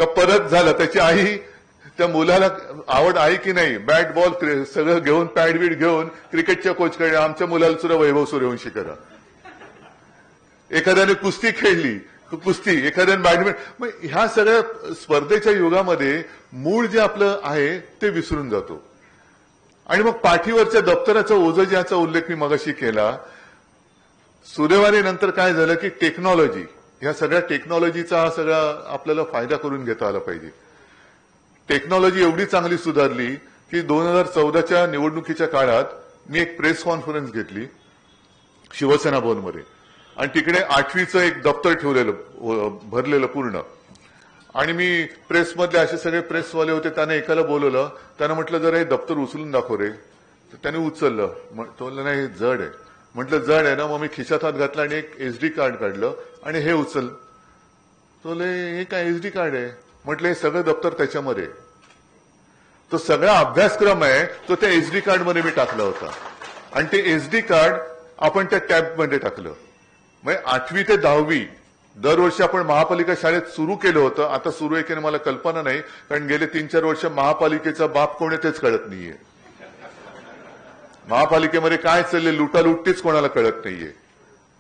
का परत झालं, त्याची आई त्या मुलाला आवड आहे की नाही, बॅट बॉल सगळं घेऊन पॅडवीड घेऊन क्रिकेटच्या कोचकडे आमच्या मुलाला सुद्धा वैभव सूर्यवंशी करा. एखाद्याने कुस्ती खेळली कुस्ती, एखाद्याने बॅडमिंटन. मग ह्या सगळ्या स्पर्धेच्या युगामध्ये मूळ जे आपलं आहे ते विसरून जातो. आणि मग पाठीवरच्या दप्तराचं ओझं ज्याचा उल्लेख मी मगाशी केला, सुदैवाने नंतर काय झालं की टेक्नॉलॉजी, ह्या सगळ्या टेक्नॉलॉजीचा हा सगळा आपल्याला फायदा करून घेता आला पाहिजे. टेक्नॉलॉजी एवढी चांगली सुधारली की 2014च्या निवडणुकीच्या काळात मी एक प्रेस कॉन्फरन्स घेतली शिवसेना भवनमध्ये, आणि तिकडे 8वीचं एक दप्तर ठेवलेलं भरलेलं पूर्ण. आणि मी प्रेसमधले असे सगळे प्रेसवाले होते, त्याने एकाला बोलवलं, त्यानं म्हटलं जरा हे दप्तर उचलून दाखव रे. तर त्याने उचललं, तो म्हणलं नाही हे जड आहे. म्हटलं जड आहे ना, मग मी खिशात हात घातला आणि एक SD कार्ड काढलं आणि हे उचल. तो हे काय SD कार्ड आहे. म्हटलं हे सगळं दप्तर त्याच्यामध्ये, तो सगळा अभ्यासक्रम आहे तो त्या SD कार्डमध्ये मी टाकला होता, आणि ते SD कार्ड आपण त्या टॅबमध्ये टाकलं. म्हणजे 8वी ते 10वी दरवर्षी आपण महापालिका शाळेत सुरू केलं होतं. आता सुरू आहे की मला कल्पना नाही, कारण गेले 3-4 वर्ष महापालिकेचा बाप कोण आहे तेच कळत नाहीये. महापालिकेमध्ये काय चालले लुटालुट तेच कोणाला कळत नाहीये.